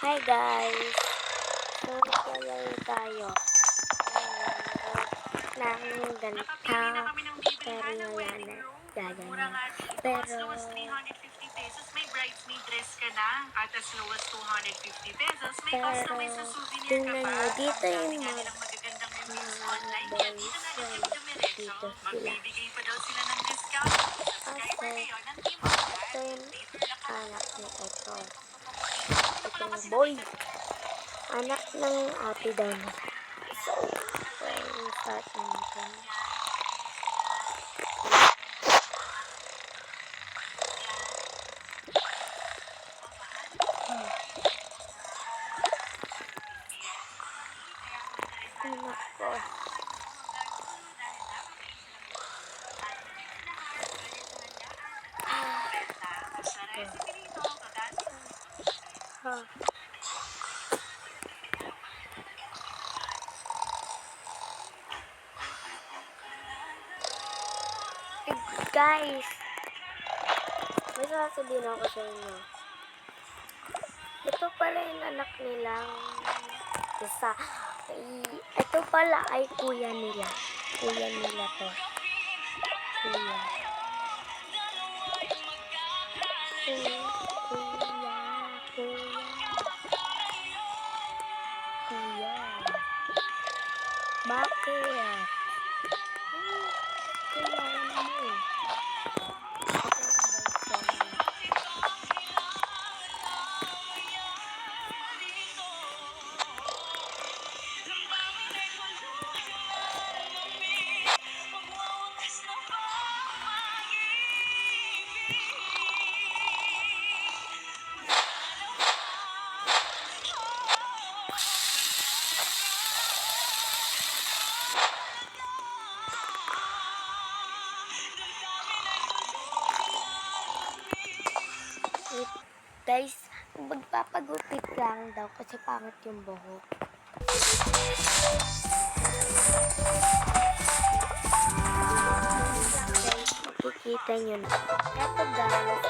Hi guys! So, naglalaro tayo ng ganito. Pero wala na. Gaganyan. Pero, as low as 350 pesos, may bridesmaid dress ka na. At as low as 250 pesos, may customized na souvenir ka tingnan pa. nyo, dito Ang yung dami nga mga nilang magagandang reviews online. Kaya boys dito na yan. agad kayo dumiretso. Dito sila. Magbibigay pa daw sila ng discount. Subscriber kayo ng Team Ito yung anak ni ito. Itong boy. Anak ng ate daw niya. So, start natin. Anak ko. Guys, may sasabihin ako sa inyo. Ito pala yung anak nilang isa. Ito pala ay kuya nila. Kuya nila to. Kuya. Kuya. Kuya. Bakit? Kailangan mo. Guys, magpapagupit lang daw kasi pangit yung buhok. Guys, makikita nyo na. Eto guys,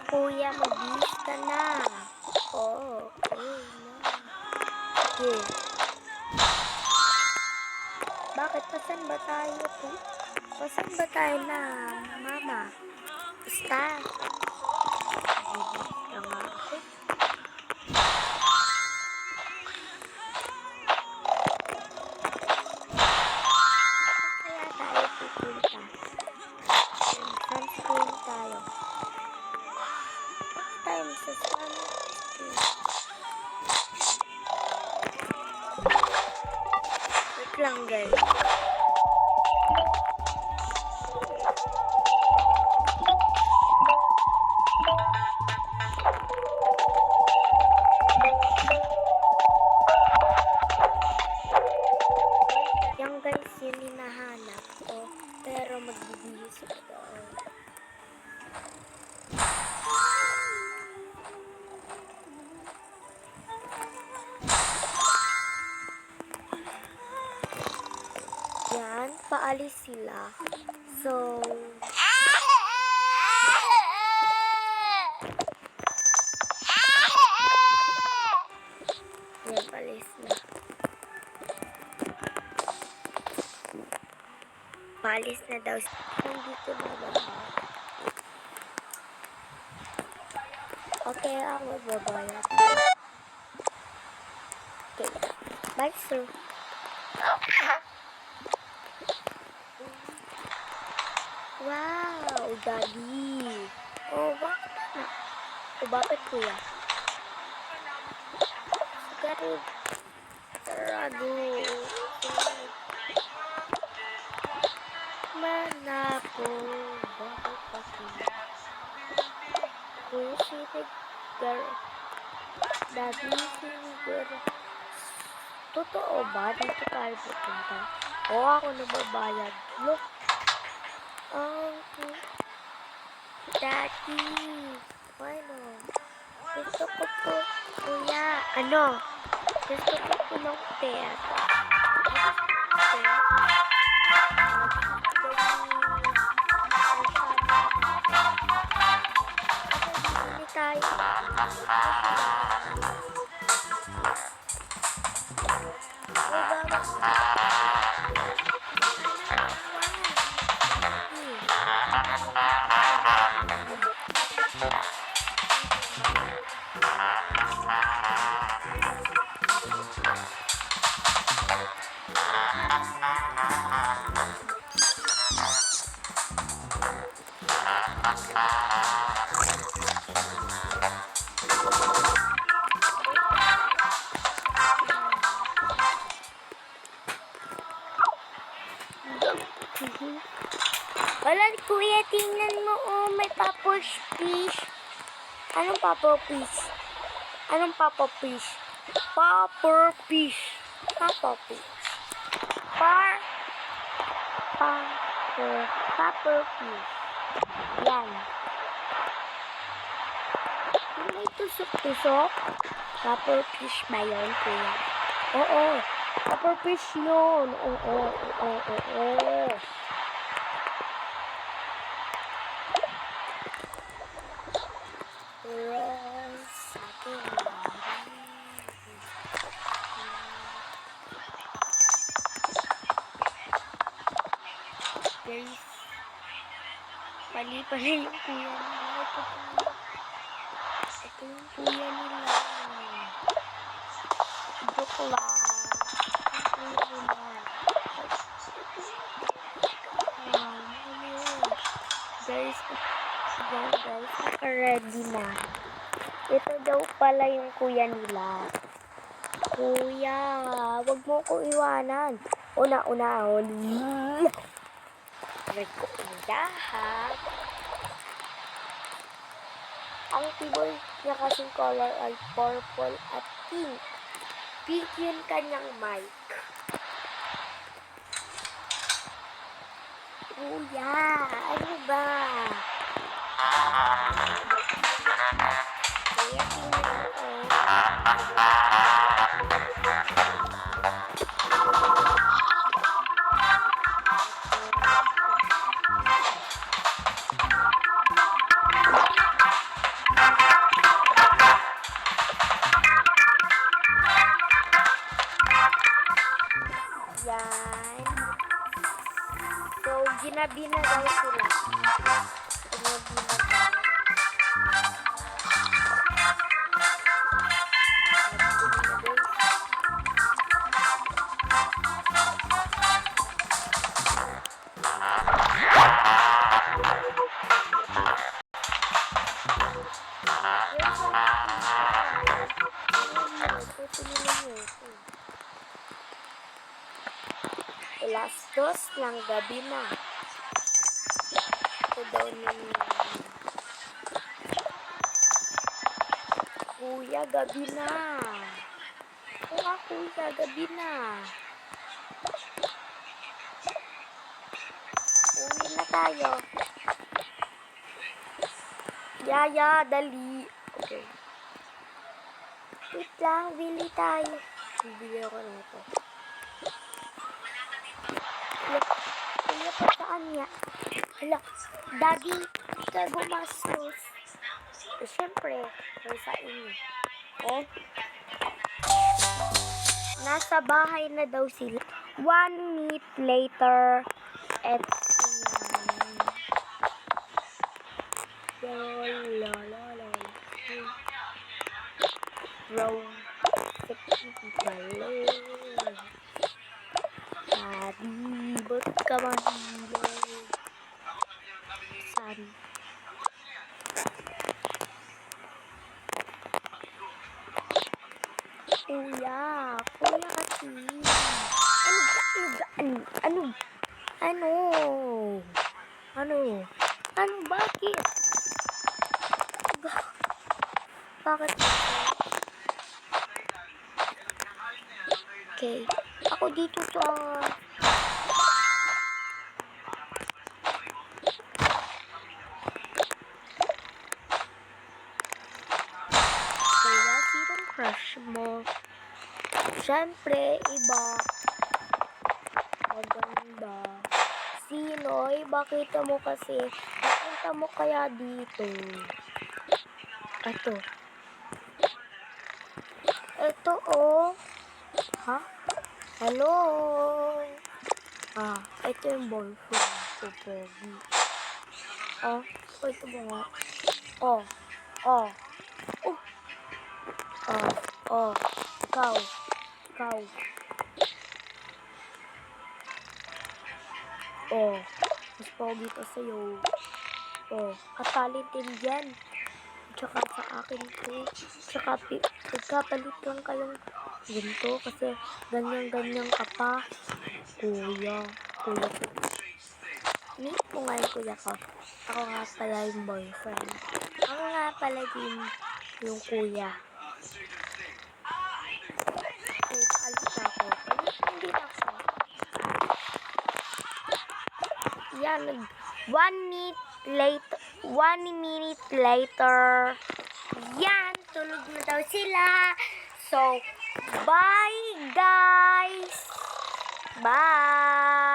kuya, mag-bis ka na. Oh, okay na. Okay. Bakit? Pasan ba tayo po? Pasan ba tayo na, mama? Basta. Nga ako. Kaya tayo pupunta. Sunscreen tayo. Time sa sunscreen. Wait lang guys. Yung guys, yun hinahanap ko. Pero magbibihis ko doon. Yan, paalis sila. So, yan, paalis na. Paalis na daw. Nandito na ba? Okay, ako babayad. Okay. Bye, sir. Wow, daddy. Oh, bakit na? Oh, bakit kuya? Sarado. Sarado. Mana ko. Bakit pa kuya? Kuya, sinigar. Daddy, sinigar. Totoo ba? Dito tayo pupunta? O, ako nababayad. Look. Daddy. Why no? Gusto ko po, kuya, ano? Gusto ko po ng pet. Tayo. Wala, kuya, tingnan mo, oh, may pupper fish. Anong pupper fish? Anong pupper fish? Pupper fish. Pupper fish. Pupper fish. Yan. Yung may tusok-tusok. Pupper fish ba yun, kuya? Oo. Pupper fish yun. Oo. Guys, pali-pali yung kuya nila. Ito yung kuya nila. Joke lang. Yung kuya nila. Guys, naka-ready na. Ito daw pala yung kuya nila. Kuya, wag mo ko iwanan. Una-una, kuya, ha? Ang keyboard niya kasing color ay purple at pink. Pink yung kanyang mic. Kuya, ano ba? Kuya, tingnan mo. Yan. So, ginabi na daw sila. Ginabi na daw. Alas 2 ng gabi na. Ito daw ng kuya, gabi na. Kuya, gabi na. Uwi na tayo. Yaya, dali. Okay. Wait lang, bili tayo. Bili ako na ito. Kuya, pa saan niya? Hala, daddy, ka gumastos. Siyempre, sa inyo. Oh. Nasa bahay na daw sila. 1 minute later, at row. Daddy, ba't ka mahilo? Saan? Kuya kasi. Bakit? Bakit? Okay. Ako dito sa... crush mo? Siyempre, iba. Maganda. Sino? Bakit mo kasi? Papunta mo kaya dito? Ito. Ito, oh. Ha? Hello? Ito yung boyfriend ko, Pogi. Ito ba nga? Oh. Oh. Ikaw. Mas pogi pa sa'yo. Kapalitin yan. Tsaka sa akin to. Tsaka magkapalit lang kayong ganito kasi ganyan-ganyan ka pa. Kuya. Meet mo nga yung kuya ko. Ako nga pala yung boyfriend. Ako nga pala din yung kuya. Alis na ako. Hindi na ako. Yan, 1 minute later. Yan, tulog na daw sila. So, bye guys. Bye.